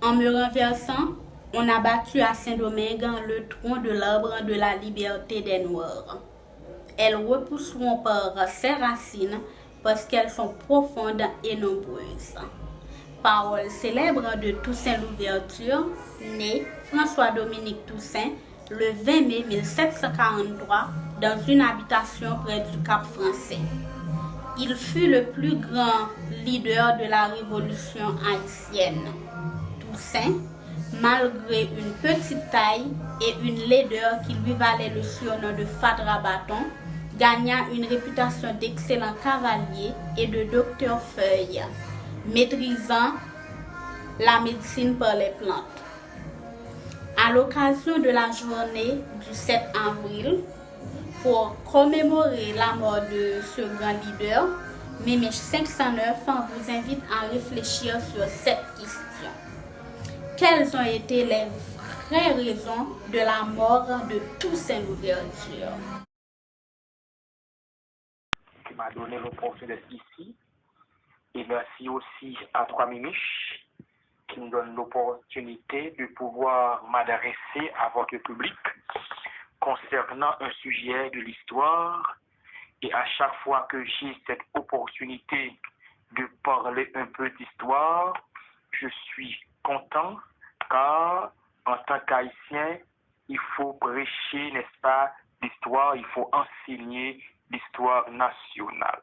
En me renversant, on a battu à Saint-Domingue le tronc de l'arbre de la liberté des Noirs. Elles repousseront par ses racines parce qu'elles sont profondes et nombreuses. Parole célèbre de Toussaint Louverture, né François-Dominique Toussaint le 20 mai 1743 dans une habitation près du Cap Français. Il fut le plus grand leader de la révolution haïtienne. Toussaint, malgré une petite taille et une laideur qui lui valait le surnom de Fadra Bâton, gagna une réputation d'excellent cavalier et de docteur feuille, maîtrisant la médecine par les plantes. À l'occasion de la journée du 7 avril, pour commémorer la mort de ce grand leader, Mémé 509 vous invite à réfléchir sur cette question. Quelles ont été les vraies raisons de la mort de Toussaint Louverture? Qui m'a donné l'opportunité d'être ici. Et merci aussi à Trois Mimiches qui me donne l'opportunité de pouvoir m'adresser à votre public concernant un sujet de l'histoire. Et à chaque fois que j'ai cette opportunité de parler un peu d'histoire, je suis content car en tant qu'Haïtien, il faut prêcher, n'est-ce pas, l'histoire, il faut enseigner l'histoire nationale.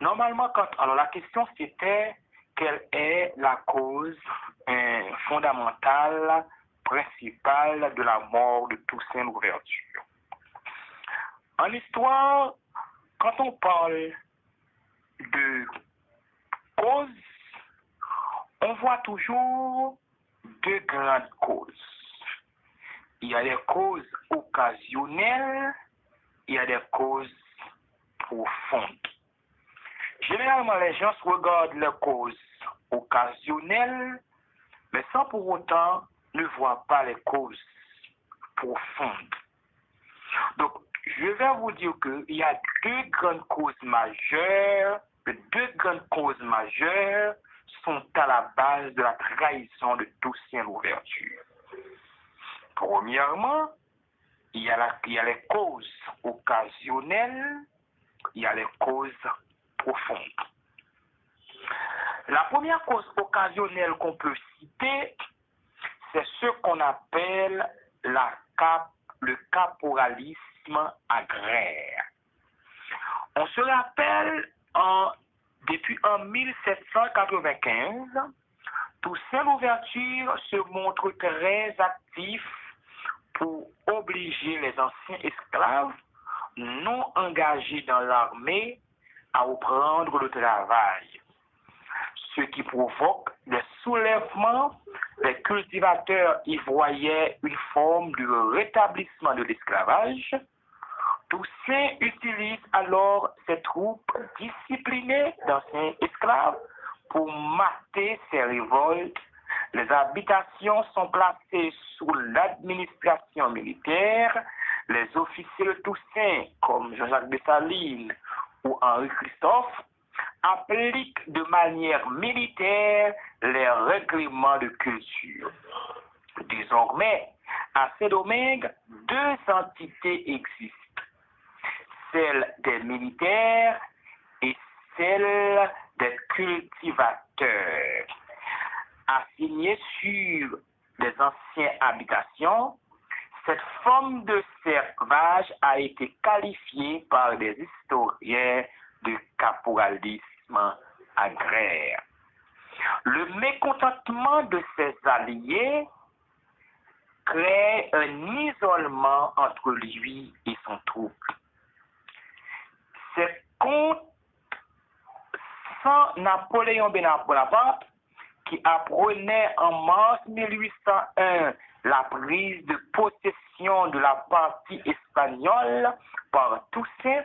Normalement, alors la question c'était quelle est la cause fondamentale, principale de la mort de Toussaint Louverture. En histoire, quand on parle de cause, on voit toujours deux grandes causes. Il y a des causes occasionnelles, il y a des causes profondes. Généralement, les gens regardent les causes occasionnelles, mais sans pour autant ne voir pas les causes profondes. Donc, je vais vous dire qu'il y a deux grandes causes majeures. Les deux grandes causes majeures sont à la base de la trahison de Toussaint Louverture. Premièrement, il y a les causes occasionnelles, il y a les causes profondes. La première cause occasionnelle qu'on peut citer, c'est ce qu'on appelle le caporalisme agraire. On se rappelle, depuis 1795, Toussaint Louverture se montre très actif pour obliger les anciens esclaves non engagés dans l'armée à reprendre le travail, ce qui provoque des soulèvements. Les cultivateurs y voyaient une forme de rétablissement de l'esclavage. Toussaint utilise alors ses troupes disciplinées d'anciens esclaves pour mater ces révoltes. Les habitations sont placées sous l'administration militaire. Les officiers de Toussaint, comme Jean-Jacques Dessalines ou Henri Christophe, appliquent de manière militaire les règlements de culture. Désormais, à Saint-Domingue, deux entités existent, celle des militaires et celle des cultivateurs. Assignées sur les anciennes habitations, cette forme de servage a été qualifiée par des historiens de caporalisme agraire. Le mécontentement de ces alliés crée un isolement entre lui et son troupe. C'est contre Napoléon Bonaparte qui apprenait en mars 1801 la prise de possession de la partie espagnole par Toussaint,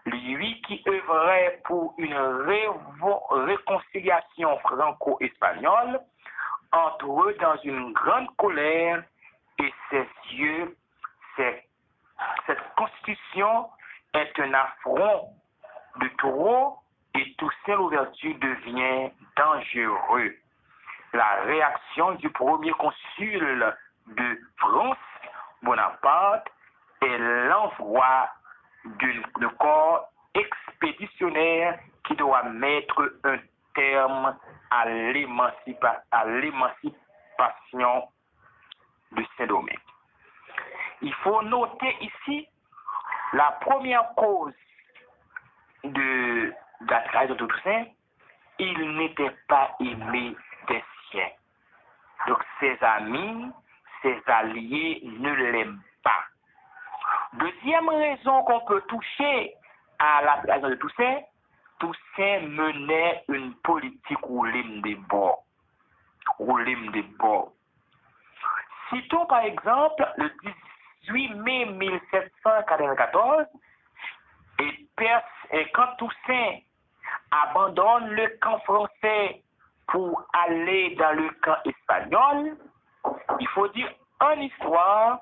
lui qui œuvrait pour une réconciliation franco-espagnole, entre eux dans une grande colère et ses yeux, cette constitution est un affront de trop et Toussaint Louverture devient dangereux. la réaction du premier consul de France, Bonaparte, est l'envoi de corps expéditionnaire qui doit mettre un terme à l'émancipation de Saint-Domingue. Il faut noter ici la première cause de la trahison de Toussaint. Il n'était pas aimé des siens. Donc ses amis, ses alliés ne l'aiment pas. Deuxième raison qu'on peut toucher à la trahison de Toussaint, Toussaint menait une politique roulée des bords. Citons par exemple le 18 mai 1794, et quand Toussaint abandonne le camp français pour aller dans le camp espagnol, il faut dire en histoire,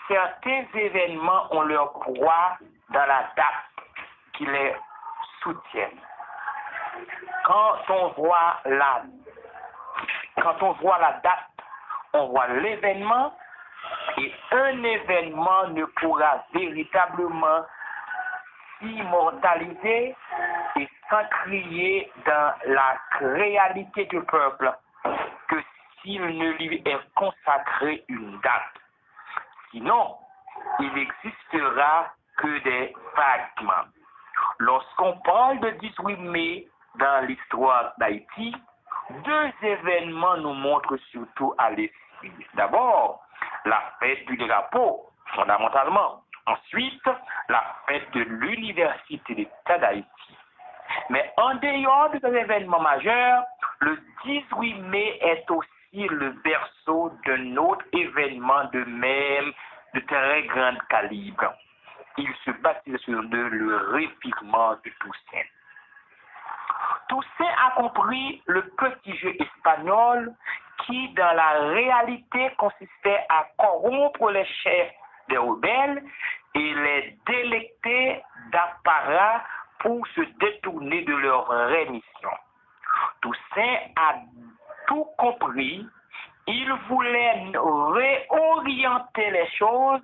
certains événements ont leur proie dans la date qui les soutiennent. Quand on voit la date, on voit l'événement, et un événement ne pourra véritablement s'immortaliser et s'encrier dans la réalité du peuple que s'il ne lui est consacré une date. Sinon, il n'existera que des fragments. Lorsqu'on parle de 18 mai dans l'histoire d'Haïti, deux événements nous montrent surtout à l'esprit. D'abord, la fête du drapeau, fondamentalement. Ensuite, la fête de l'Université d'État d'Haïti. Mais en dehors de ces événements majeurs, le 18 mai est aussi le berceau d'un autre événement de très grand calibre. Il se bâtit sur le revirement de Toussaint. Toussaint a compris le petit jeu espagnol qui, dans la réalité, consistait à corrompre les chefs des rebelles et les délecter d'apparat pour se détourner de leur vraie mission. Toussaint a tout compris. Il voulait réorienter les choses.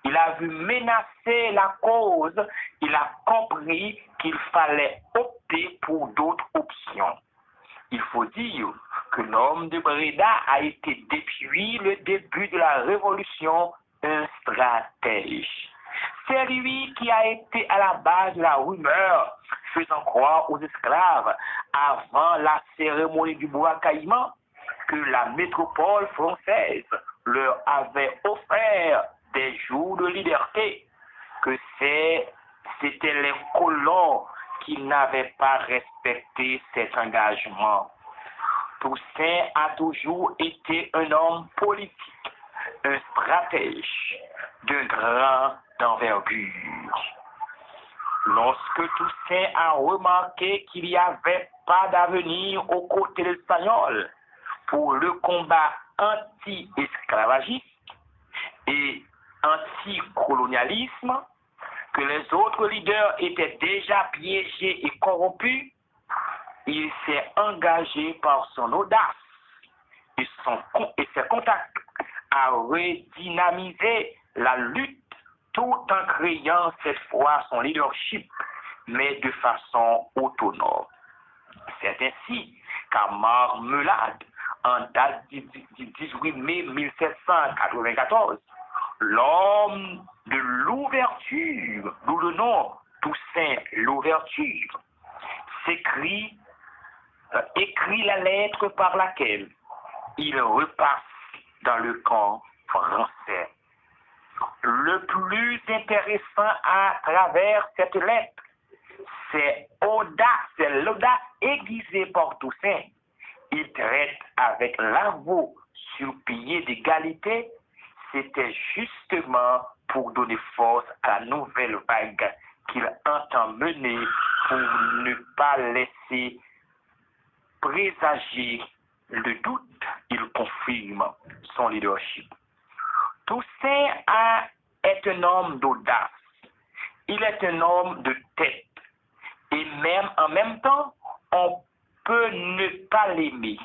Il a vu menacer la cause. Il a compris qu'il fallait opter pour d'autres options. Il faut dire que l'homme de Breda a été depuis le début de la Révolution un stratège. C'est lui qui a été à la base de la rumeur faisant croire aux esclaves avant la cérémonie du bois caïman que la métropole française leur avait offert des jours de liberté, que c'était les colons qui n'avaient pas respecté cet engagement. Toussaint a toujours été un homme politique, un stratège de grande envergure. Lorsque Toussaint a remarqué qu'il n'y avait pas d'avenir aux côtés de l'Espagnol pour le combat anti-esclavagiste et anti-colonialisme, que les autres leaders étaient déjà piégés et corrompus, il s'est engagé par son audace et ses contacts à redynamiser la lutte tout en créant cette fois son leadership, mais de façon autonome. C'est ainsi qu'à Marmelade, en date du 18 mai 1794, l'homme de l'ouverture, d'où le nom Toussaint l'ouverture, écrit la lettre par laquelle il repasse dans le camp français. Le plus intéressant à travers cette lettre, c'est l'audace aiguisée par Toussaint. Il traite avec l'aveu sur pied d'égalité. C'était justement pour donner force à la nouvelle vague qu'il entend mener pour ne pas laisser présager le doute. Il confirme son leadership. Toussaint est un homme d'audace. Il est un homme de tête. Et même en même temps, on peut ne pas l'aimer.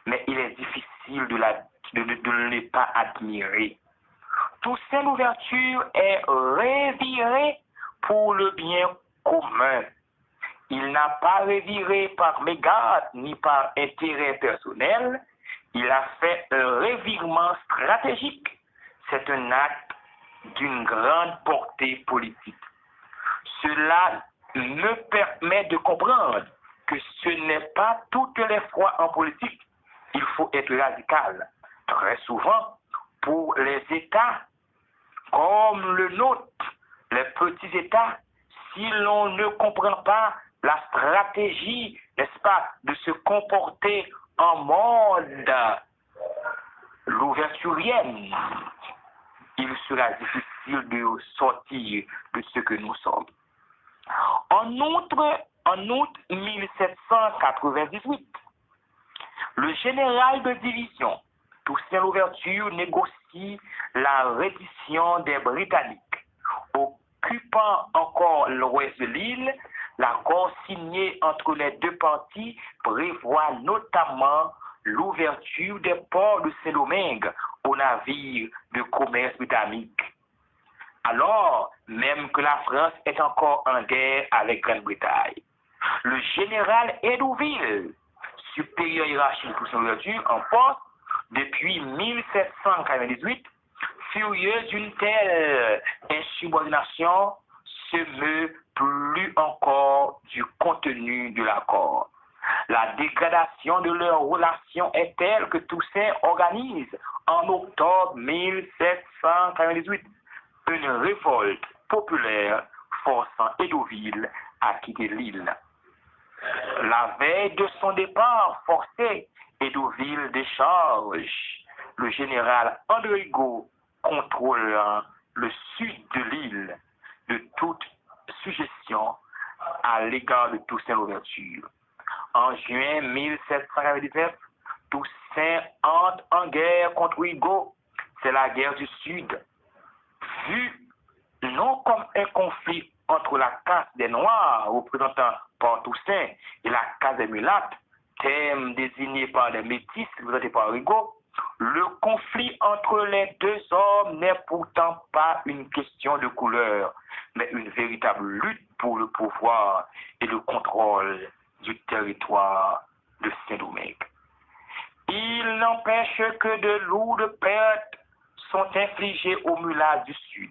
mais il est difficile de ne pas admirer. Toussaint Louverture est reviré pour le bien commun. Il n'a pas reviré par mégarde ni par intérêt personnel. Il a fait un revirement stratégique. C'est un acte d'une grande portée politique. Cela me permet de comprendre que ce n'est pas toutes les fois en politique il faut être radical. Très souvent, pour les États comme le nôtre, les petits États, si l'on ne comprend pas la stratégie, n'est-ce pas, de se comporter en mode l'ouverturienne, il sera difficile de sortir de ce que nous sommes. En août 1798, le général de division Toussaint Louverture négocie la reddition des Britanniques. Occupant encore l'ouest de l'île, l'accord signé entre les deux parties prévoit notamment l'ouverture des ports de Saint-Domingue aux navires de commerce britanniques. Alors même que la France est encore en guerre avec Grande-Bretagne. Le général Hédouville, supérieur hiérarchique de Toussaint Louverture, en poste depuis 1798, furieux d'une telle insubordination, se meut plus encore du contenu de l'accord. La dégradation de leurs relations est telle que Toussaint organise en octobre 1798 une révolte populaire forçant Hédouville à quitter l'île. La veille de son départ forcé, Hédouville décharge le général André Rigaud contrôlant le sud de l'île de toute suggestion à l'égard de Toussaint Louverture. En juin 1799, Toussaint entre en guerre contre Rigaud. C'est la guerre du Sud. Vu non comme un conflit entre la caste des Noirs, représentant par Toussaint, et la caste des Mulattes, thème désigné par les Métis, représenté par Rigaud, le conflit entre les deux hommes n'est pourtant pas une question de couleur, mais une véritable lutte pour le pouvoir et le contrôle du territoire de Saint-Domingue. Il n'empêche que de lourdes pertes sont infligées aux Mulattes du Sud.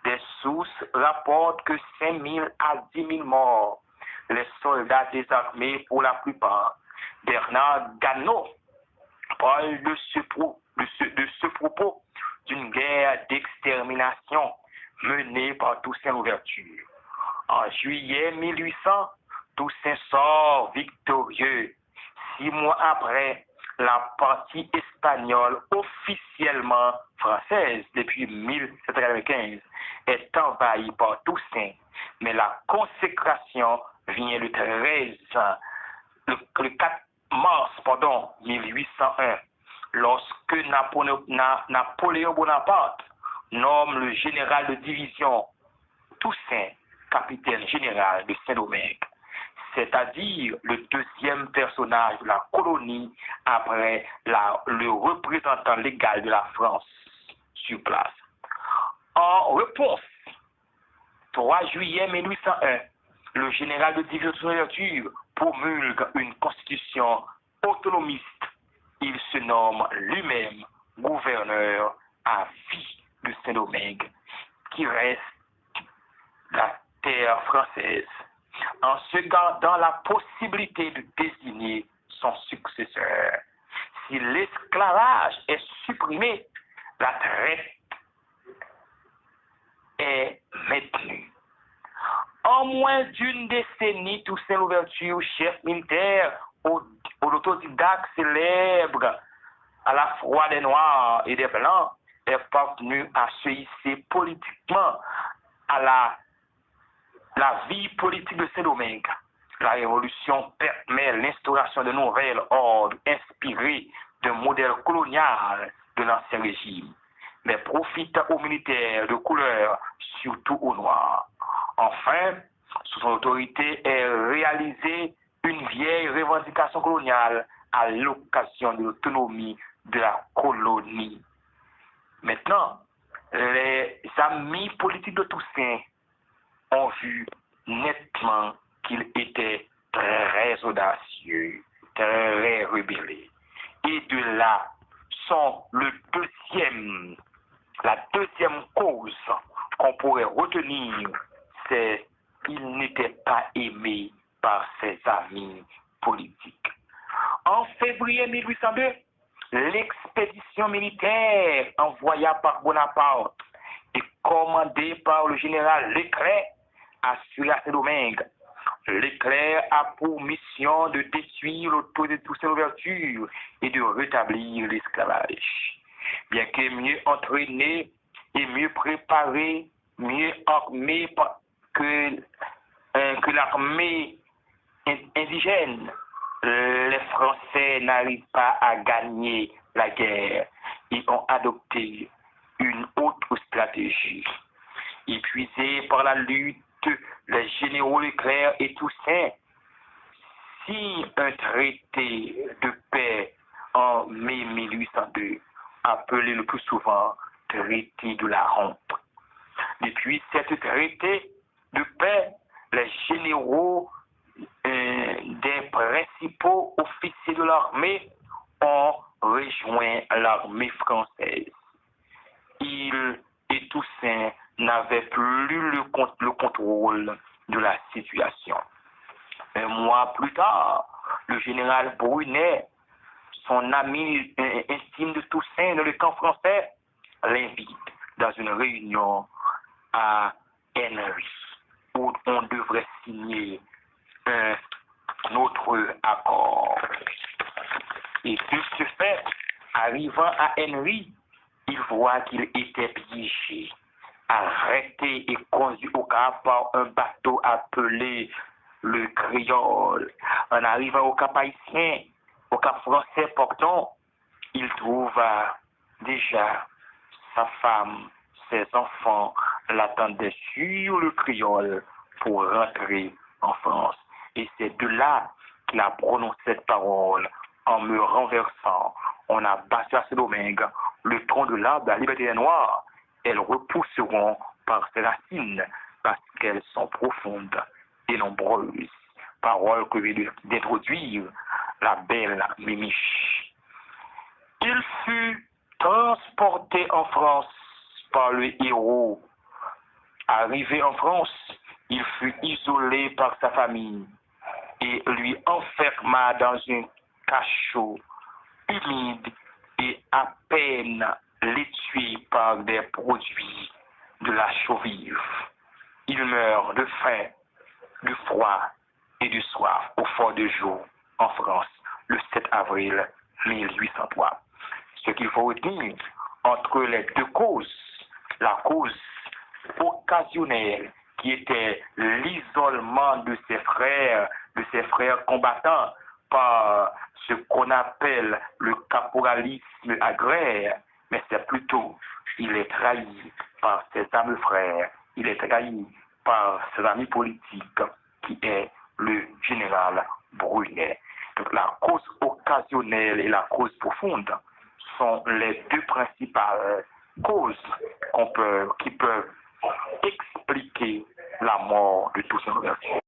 Des sources rapportent que 5 000 à 10 000 morts. Les soldats désarmés pour la plupart. Bernard Ganot parle de ce propos d'une guerre d'extermination menée par Toussaint Louverture. En juillet 1800, Toussaint sort victorieux. 6 mois après, la partie espagnole, officiellement française depuis 1795, est envahie par Toussaint, mais la consécration vient le 4 mars 1801, lorsque Napoléon Bonaparte nomme le général de division Toussaint capitaine général de Saint-Domingue, c'est-à-dire le deuxième personnage de la colonie après le représentant légal de la France sur place. En réponse, 3 juillet 1801, le général de division promulgue une constitution autonomiste. Il se nomme lui-même gouverneur à vie de Saint-Domingue, qui reste la terre française, en se gardant la possibilité de désigner son successeur. Si l'esclavage est supprimé, la traite est maintenue. En moins d'une décennie, Toussaint Louverture, chef militaire, autodidacte célèbre à la fois des Noirs et des Blancs, est parvenu à se hisser politiquement à la vie politique de Saint-Domingue. La révolution permet l'instauration de nouveaux ordres inspirés d'un modèle colonial de l'ancien régime, mais profite aux militaires de couleur, surtout aux Noirs. Enfin, sous son autorité est réalisée une vieille revendication coloniale à l'occasion de l'autonomie de la colonie. Maintenant, les amis politiques de Toussaint ont vu nettement qu'il était très audacieux, très rebelle. Et de là, la deuxième cause qu'on pourrait retenir, c'est qu'il n'était pas aimé par ses amis politiques. En février 1802, l'expédition militaire envoyée par Bonaparte et commandée par le général Leclerc à Saint-Domingue. Leclerc a pour mission de détruire l'autorité de Toussaint Louverture et de rétablir l'esclavage. Bien que mieux entraîné et mieux préparé, mieux armé que l'armée indigène, les Français n'arrivent pas à gagner la guerre. Ils ont adopté une autre stratégie. Épuisés par la lutte, les généraux Leclerc et Toussaint signent un traité de paix en mai 1802, appelé le plus souvent traité de la Rampe. Depuis cet traité de paix, les généraux des principaux officiers de l'armée ont rejoint l'armée française. Ils et Toussaint n'avaient plus le contrôle de la situation. Un mois plus tard, le général Brunet, son ami intime de Toussaint dans le camp français, l'invite dans une réunion à Henry, où on devrait signer un autre accord. Et de ce fait, arrivant à Henry, il voit qu'il était piégé, arrêté et conduit au Cap par un bateau appelé le Créole. En arrivant au Cap haïtien, au Cap français, pardon, il trouva déjà sa femme, ses enfants l'attendaient sur le Créole pour rentrer en France. Et c'est de là qu'il a prononcé cette parole. En me renversant, on a battu à Saint-Domingue le tronc de l'arbre de la liberté des Noirs. Elles repousseront par ses racines parce qu'elles sont profondes et nombreuses. Parole que vient d'introduire la belle Mimiche. Il fut transporté en France par le héros. Arrivé en France, il fut isolé par sa famille et lui enferma dans un cachot humide et à peine l'étui par des produits de la chaux vive. Il meurt de faim, de froid et de soif au fort de Joux, en France, le 7 avril 1803. Ce qu'il faut retenir entre les deux causes, la cause occasionnelle qui était l'isolement de ses frères combattants par ce qu'on appelle le caporalisme agraire, mais c'est plutôt il est trahi par ses amis frères, il est trahi par ses amis politiques qui est le général Brunet. Donc la cause occasionnelle et la cause profonde sont les deux principales causes qui peuvent expliquer la mort de Toussaint Louverture.